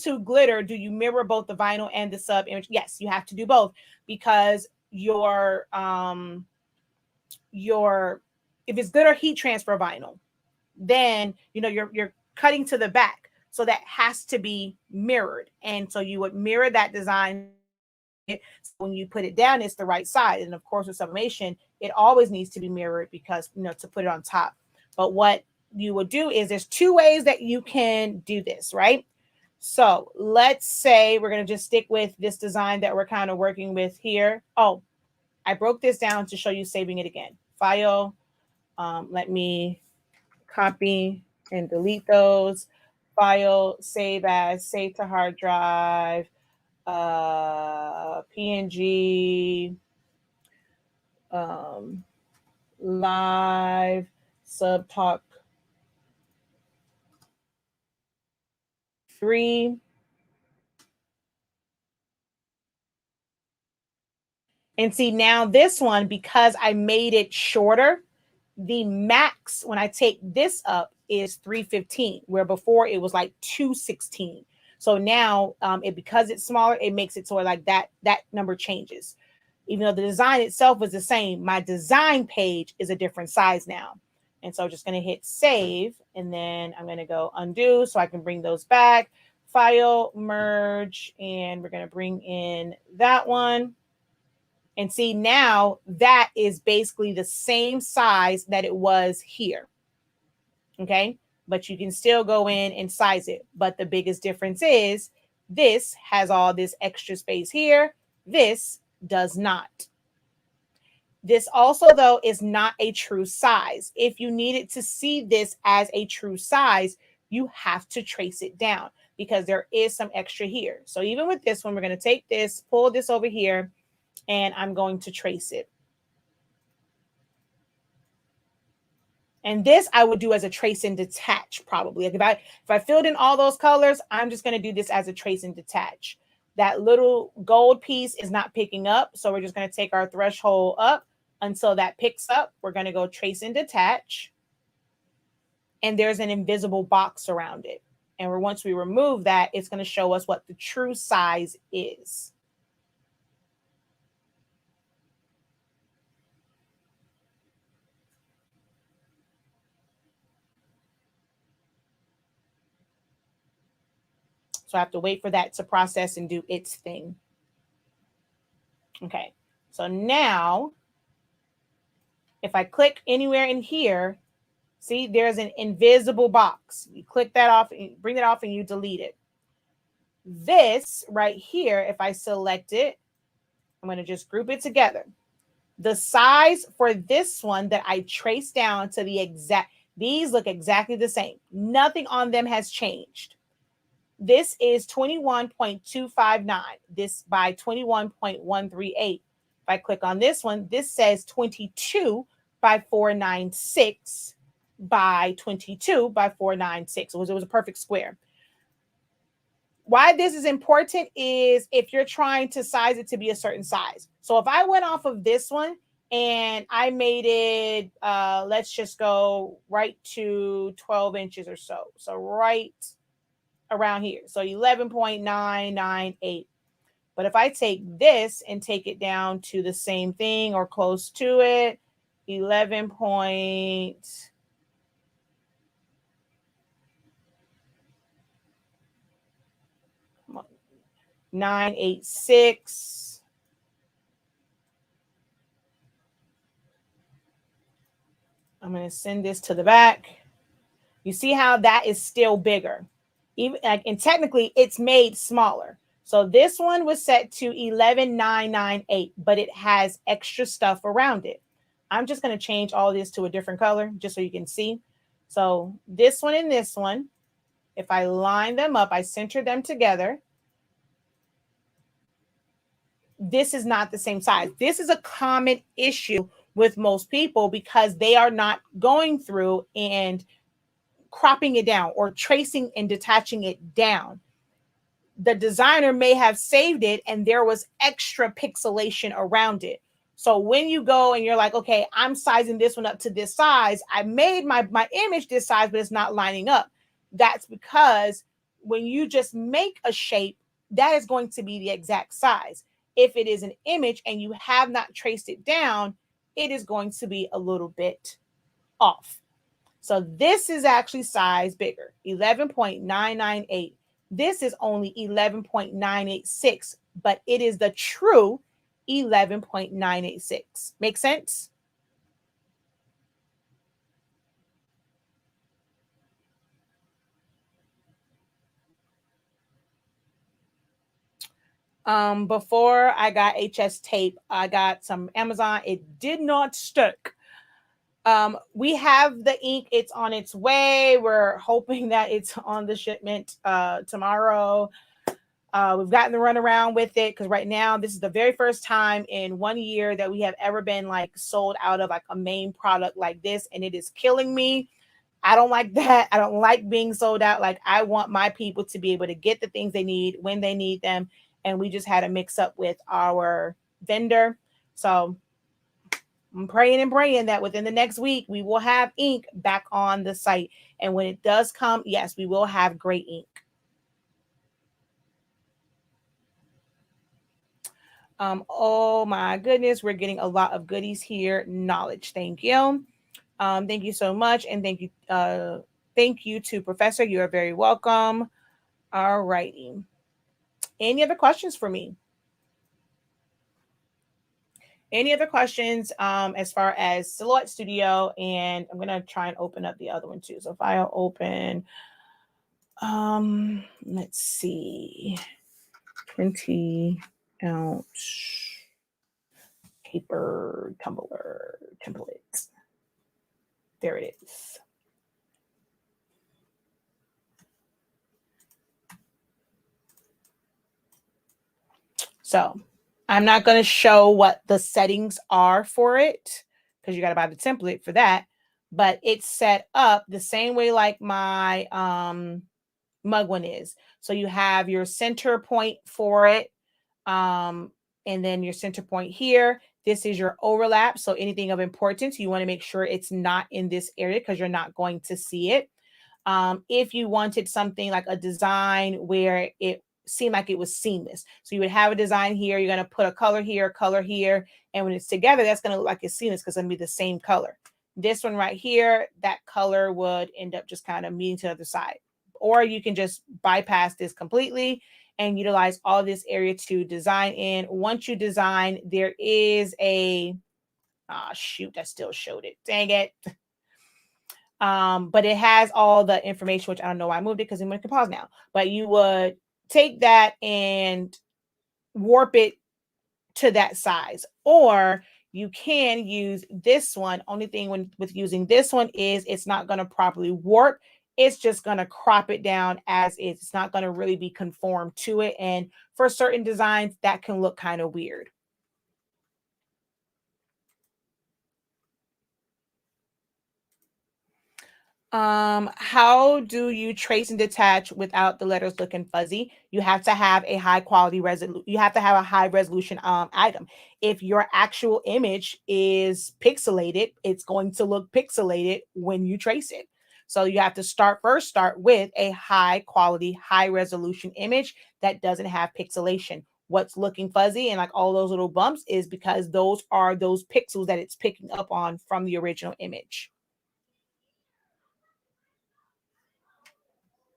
to glitter, do you mirror both the vinyl and the sub image? Yes, you have to do both because your if it's glitter heat transfer vinyl, then you're cutting to the back, so that has to be mirrored, and so you would mirror that design. When you put it down, it's the right side, and of course with sublimation, it always needs to be mirrored because to put it on top. But what you would do is there's 2 ways that you can do this, right? So let's say we're going to just stick with this design that we're kind of working with here. Oh, I broke this down to show you saving it again. File. Let me copy and delete those. File, save as, save to hard drive, PNG, live, subtalk 3. And see, now this one, because I made it shorter, the max when I take this up is 315, where before it was like 216. So now because it's smaller, it makes it sort of like that number changes. Even though the design itself was the same, my design page is a different size now. And so just going to hit save, and then I'm going to go undo so I can bring those back. File, merge, and we're going to bring in that one. And see, now that is basically the same size that it was here. Okay, but you can still go in and size it. But the biggest difference is this has all this extra space here. This does not. This also, though, is not a true size. If you needed to see this as a true size, you have to trace it down because there is some extra here. So even with this one, we're going to take this, pull this over here, and I'm going to trace it. And this I would do as a trace and detach probably. Like if I filled in all those colors, I'm just going to do this as a trace and detach. That little gold piece is not picking up. So we're just going to take our threshold up until that picks up. We're going to go trace and detach. And there's an invisible box around it. And once we remove that, it's going to show us what the true size is. So I have to wait for that to process and do its thing. Okay, so now if I click anywhere in here, see, there's an invisible box. You click that off, bring it off, and you delete it. This right here, if I select it, I'm going to just group it together. The size for this one that I traced down to the exact, these look exactly the same. Nothing on them has changed. This is 21.259. This by 21.138. If I click on this one, this says 22 by 496 by 22 by 496. It was a perfect square. Why this is important is if you're trying to size it to be a certain size. So if I went off of this one and I made it, let's just go right to 12 inches or so. So right around here. So 11.998. But if I take this and take it down to the same thing or close to it, 11.986. I'm going to send this to the back. You see how that is still bigger. Even like, and technically it's made smaller. So this one was set to 11.998, but it has extra stuff around it. I'm just going to change all this to a different color just so you can see. So this one and this one, if I line them up, I center them together. This is not the same size. This is a common issue with most people because they are not going through and cropping it down or tracing and detaching it down. The designer may have saved it and there was extra pixelation around it. So when you go and you're like, okay, I'm sizing this one up to this size. I made my image this size, but it's not lining up. That's because when you just make a shape, that is going to be the exact size. If it is an image and you have not traced it down, it is going to be a little bit off. So this is actually size bigger, 11.998. This is only 11.986, but it is the true 11.986. Make sense? Before I got HS tape, I got some Amazon. It did not stick. We have the ink. It's on its way. We're hoping that it's on the shipment tomorrow. We've gotten the runaround with it because right now this is the very first time in 1 year that we have ever been like sold out of like a main product like this, and it is killing me. I don't like that. I don't like being sold out. Like I want my people to be able to get the things they need when they need them. And we just had a mix up with our vendor. So I'm praying and praying that within the next week, we will have ink back on the site. And when it does come, yes, we will have great ink. Oh my goodness, we're getting a lot of goodies here. Knowledge, thank you. Thank you so much. And thank you to Professor. You are very welcome. All righty. Any other questions for me? Any other questions as far as Silhouette Studio? And I'm gonna try and open up the other one too. So if I'll open, let's see, printy out paper tumbler template. There it is. So I'm not going to show what the settings are for it because you got to buy the template for that. But it's set up the same way like my mug one is. So you have your center point for it. And then your center point here. This is your overlap. So anything of importance, you want to make sure it's not in this area because you're not going to see it. If you wanted something like a design where it seemed like it was seamless. So you would have a design here, you're going to put a color here, and when it's together, that's going to look like it's seamless because it's going to be the same color. This one right here, that color would end up just kind of meeting to the other side. Or you can just bypass this completely and utilize all this area to design in. Once you design, there is a, shoot, I still showed it. Dang it. But it has all the information, which I don't know why I moved it because I'm going to pause now. But you would take that and warp it to that size, or you can use this one. Only thing with using this one is it's not going to properly warp. It's just going to crop it down as is. It's not going to really be conformed to it. And for certain designs, that can look kind of weird. How do you trace and detach without the letters looking fuzzy? You have to have a high quality resolution. You have to have a high resolution item. If your actual image is pixelated, it's going to look pixelated when you trace it. So you have to start with a high quality, high resolution image that doesn't have pixelation. What's looking fuzzy and like all those little bumps is because those are those pixels that it's picking up on from the original image.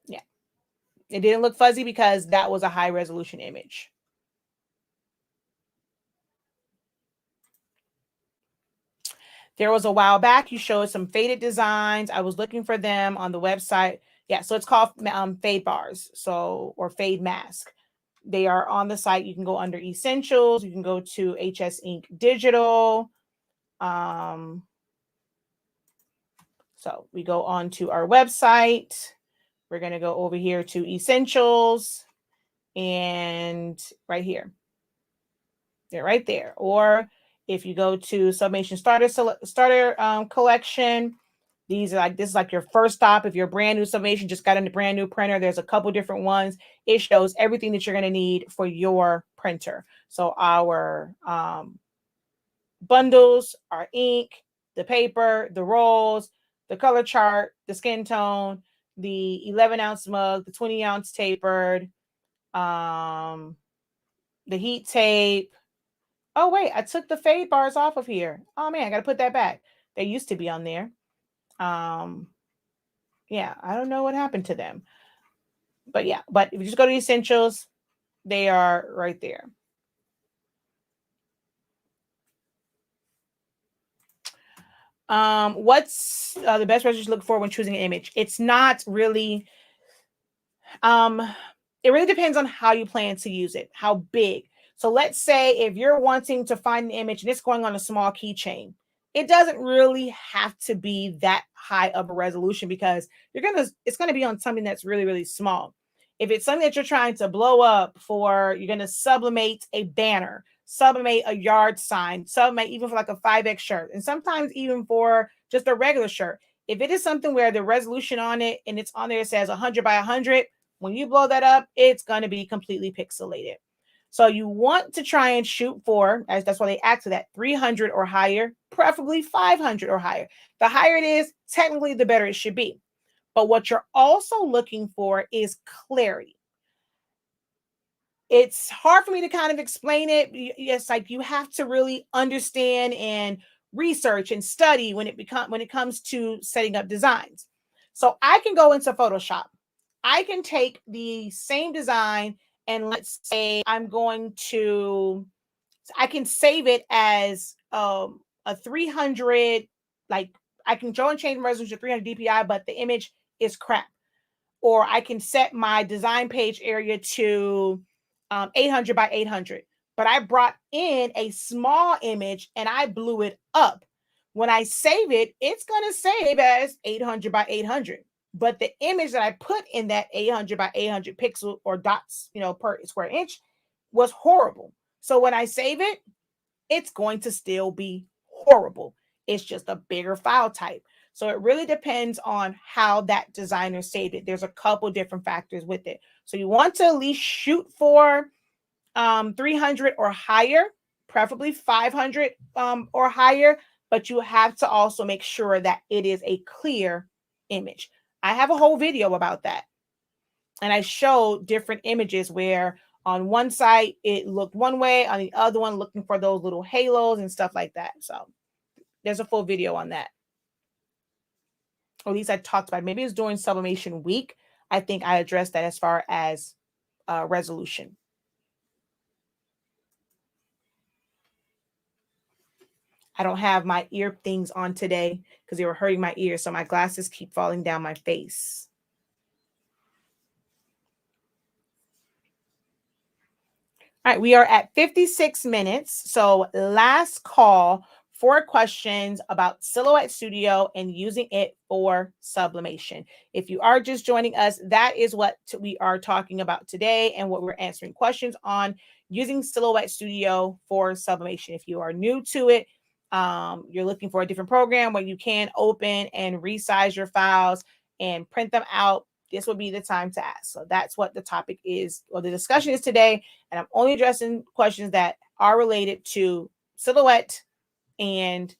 Yeah. It didn't look fuzzy because that was a high resolution image. There was a while back, you showed some faded designs. I was looking for them on the website. Yeah, so it's called fade bars, or fade mask. They are on the site. You can go under essentials. You can go to HS Ink Digital. So we go on to our website. We're going to go over here to essentials and right here. They're right there. Or if you go to Sublimation starter collection, this is like your first stop. If you're brand new Sublimation, just got a brand new printer, there's a couple different ones. It shows everything that you're going to need for your printer. So our bundles, our ink, the paper, the rolls, the color chart, the skin tone, the 11-ounce mug, the 20-ounce tapered, the heat tape. Oh, wait, I took the fade bars off of here. Oh, man, I got to put that back. They used to be on there. Yeah, I don't know what happened to them. But yeah, but if you just go to essentials, they are right there. What's the best resolution to look for when choosing an image? It's not really, it really depends on how you plan to use it, how big. So let's say if you're wanting to find an image and it's going on a small keychain, it doesn't really have to be that high of a resolution because it's gonna be on something that's really, really small. If it's something that you're trying to blow up for, you're gonna sublimate a banner, sublimate a yard sign, sublimate even for like a 5X shirt, and sometimes even for just a regular shirt. If it is something where the resolution on it and it's on there, it says 100 by 100, when you blow that up, it's going to be completely pixelated. So you want to try and shoot for, as that's why they ask for that, 300 or higher, preferably 500 or higher. The higher it is, technically, the better it should be. But what you're also looking for is clarity. It's hard for me to kind of explain it. It's like you have to really understand and research and study when it comes to setting up designs. So I can go into Photoshop. I can take the same design and let's say I can save it as a 300, like I can go and change the resolution to 300 DPI, but the image is crap. Or I can set my design page area to 800 by 800. But I brought in a small image and I blew it up. When I save it, it's going to save as 800 by 800. But the image that I put in that 800 by 800 pixel or dots, per square inch was horrible. So when I save it, it's going to still be horrible. It's just a bigger file type. So it really depends on how that designer saved it. There's a couple different factors with it. So you want to at least shoot for 300 or higher, preferably 500 or higher, but you have to also make sure that it is a clear image. I have a whole video about that. And I show different images where on one side it looked one way, on the other one looking for those little halos and stuff like that. So there's a full video on that. Or at least I talked about it. Maybe it's during Sublimation week. I think I addressed that as far as resolution. I don't have my ear things on today because they were hurting my ears. So my glasses keep falling down my face. All right, we are at 56 minutes. So last call for questions about Silhouette Studio and using it for sublimation. If you are just joining us, that is what we are talking about today and what we're answering questions on using Silhouette Studio for sublimation. If you are new to it, you're looking for a different program where you can open and resize your files and print them out, this would be the time to ask. So that's what the topic is, or the discussion is today. And I'm only addressing questions that are related to Silhouette and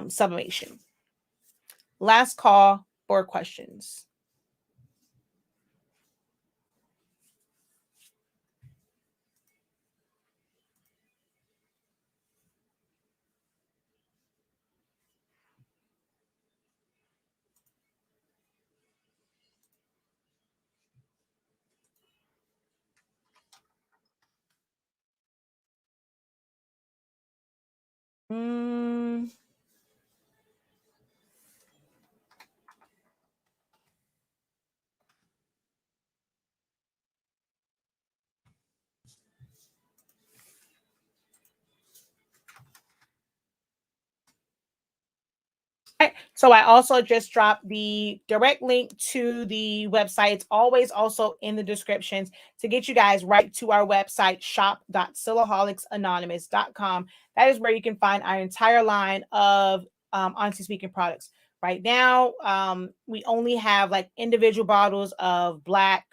sublimation. Last call for questions. So I also just dropped the direct link to the website. It's always also in the descriptions to get you guys right to our website, shop.silaholics.com. That is where you can find our entire line of Honestly Speaking products. Right now, we only have like individual bottles of black.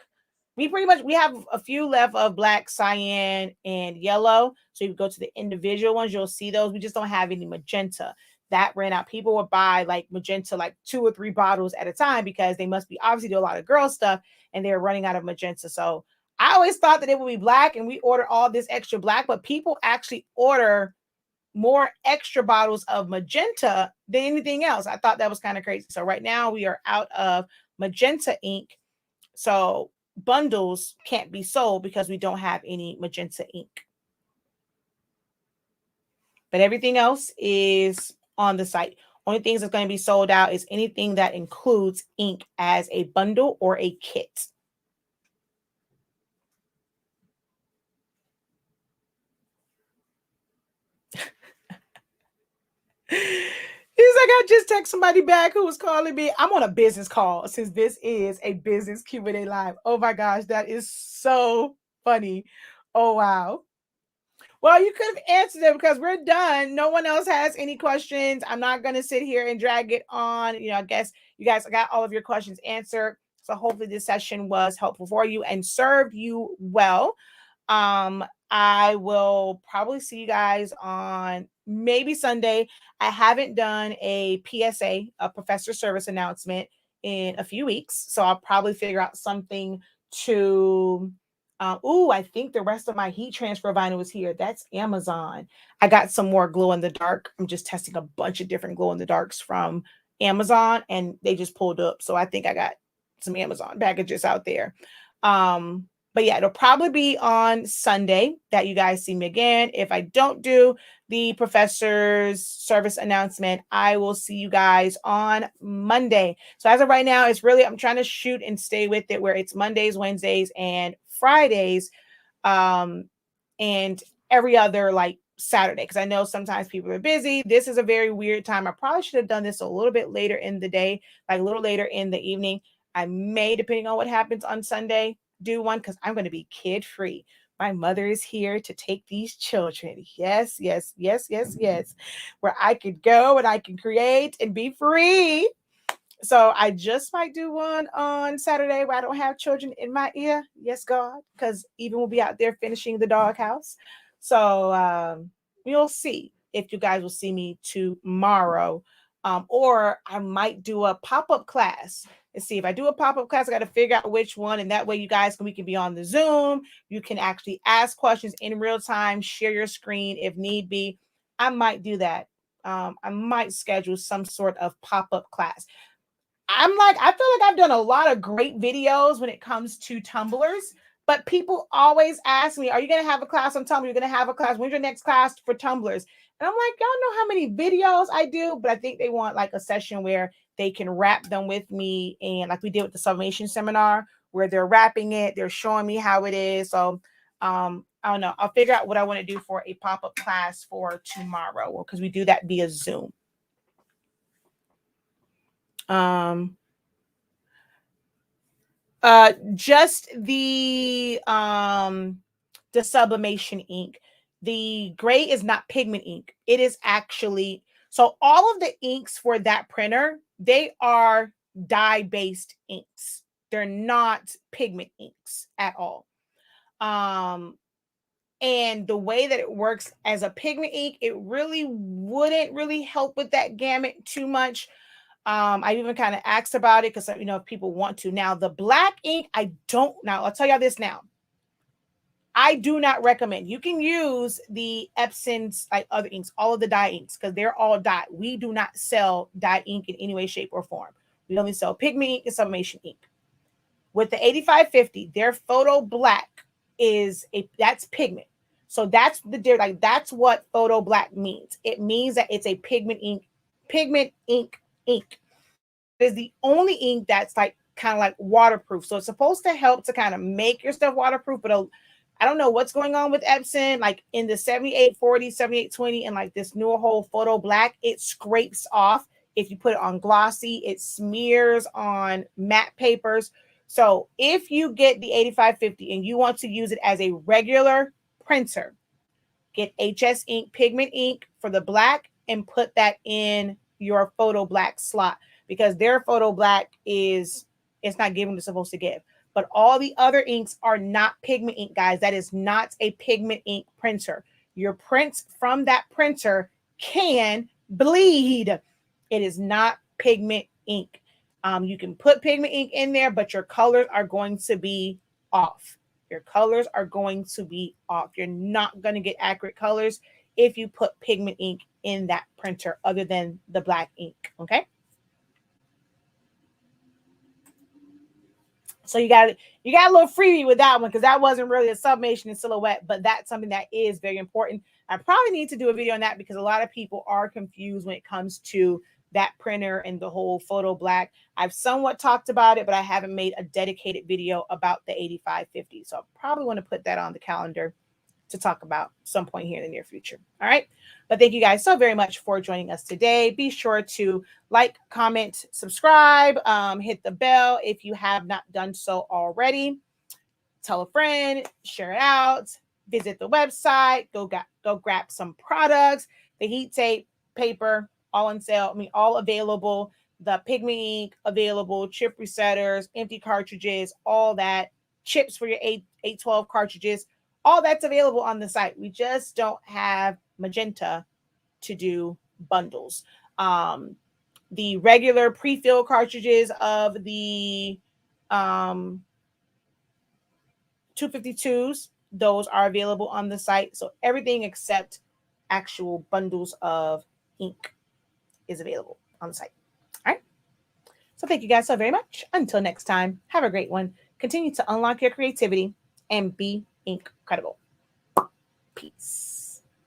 We have a few left of black, cyan, and yellow. So you go to the individual ones, you'll see those. We just don't have any magenta. That ran out. People would buy like magenta, like 2 or 3 bottles at a time because they must be obviously do a lot of girl stuff and they're running out of magenta. So I always thought that it would be black and we order all this extra black, but people actually order more extra bottles of magenta than anything else. I thought that was kind of crazy. So right now we are out of magenta ink. So bundles can't be sold because we don't have any magenta ink. But everything else is on the site. Only things that's going to be sold out is anything that includes ink as a bundle or a kit. He's like, I just text somebody back who was calling me. I'm on a business call since this is a business Q&A live. Oh my gosh, that is so funny. Oh, wow. Well, you could have answered it because we're done. No one else has any questions. I'm not going to sit here and drag it on. I guess you guys got all of your questions answered. So hopefully this session was helpful for you and served you well. I will probably see you guys on maybe Sunday. I haven't done a PSA, a professor service announcement, in a few weeks. So I'll probably figure out something to I think the rest of my heat transfer vinyl is here. That's Amazon. I got some more glow in the dark. I'm just testing a bunch of different glow in the darks from Amazon, and they just pulled up. So I think I got some Amazon packages out there. But yeah, it'll probably be on Sunday that you guys see me again. If I don't do the professor's service announcement, I will see you guys on Monday. So as of right now, it's really, I'm trying to shoot and stay with it where it's Mondays, Wednesdays, and Fridays, and every other like Saturday, because I know sometimes people are busy. This is a very weird time. I probably should have done this a little bit later in the day, like a little later in the evening. I may, depending on what happens on Sunday, do one because I'm going to be kid free. My mother is here to take these children. Yes, yes, yes, yes, yes. Where I could go and I can create and be free. So I just might do one on Saturday where I don't have children in my ear. Yes, God, because even will be out there finishing the doghouse. So you'll see if you guys will see me tomorrow. Or I might do a pop-up class. Let's see, if I do a pop-up class, I got to figure out which one. And that way we can be on the Zoom. You can actually ask questions in real time, share your screen if need be. I might do that. I might schedule some sort of pop-up class. I feel like I've done a lot of great videos when it comes to tumblers, but people always ask me, are you going to have a class on Tumblr? You're going to have a class. When's your next class for tumblers? And I'm like, y'all know how many videos I do, but I think they want like a session where they can wrap them with me. And like we did with the Sublimation seminar where they're wrapping it, they're showing me how it is. So, I don't know. I'll figure out what I want to do for a pop-up class for tomorrow because we do that via Zoom. Just the sublimation ink. The gray is not pigment ink. It is actually, so all of the inks for that printer, they are dye-based inks. They're not pigment inks at all. And the way that it works as a pigment ink, it really wouldn't really help with that gamut too much. I even kind of asked about it because, if people want to. Now, the black ink, I'll tell y'all this now. I do not recommend. You can use the Epson's, like other inks, all of the dye inks, because they're all dye. We do not sell dye ink in any way, shape, or form. We only sell pigment ink and sublimation ink. With the 8550, their photo black that's pigment. So that's that's what photo black means. It means that it's a pigment ink ink. It is the only ink that's like kind of like waterproof. So it's supposed to help to kind of make your stuff waterproof, but I don't know what's going on with Epson, like in the 7840, 7820, and like this newer whole photo black, it scrapes off. If you put it on glossy, it smears on matte papers. So if you get the 8550 and you want to use it as a regular printer, get HS ink, pigment ink for the black and put that in your photo black slot, because their photo black it's not giving what it's supposed to give. But all the other inks are not pigment ink, guys. That is not a pigment ink printer. Your prints from that printer can bleed. It is not pigment ink. You can put pigment ink in there, but your colors are going to be off. Your colors are going to be off. You're not going to get accurate colors if you put pigment ink in that printer other than the black ink, okay? So you got a little freebie with that one because that wasn't really a sublimation and silhouette, but that's something that is very important. I probably need to do a video on that because a lot of people are confused when it comes to that printer and the whole photo black. I've somewhat talked about it, but I haven't made a dedicated video about the 8550. So I probably want to put that on the calendar to talk about some point here in the near future. All right. But thank you guys so very much for joining us today. Be sure to like, comment, subscribe, hit the bell if you have not done so already. Tell a friend, share it out, visit the website, go grab some products, the heat tape, paper, all on sale. All available. The pigment ink available, chip resetters, empty cartridges, all that, chips for your 812 cartridges. All that's available on the site. We just don't have magenta to do bundles. The regular pre-filled cartridges of the 252s, those are available on the site. So everything except actual bundles of ink is available on the site. All right. So thank you guys so very much. Until next time, have a great one. Continue to unlock your creativity and be ink credible. Peace.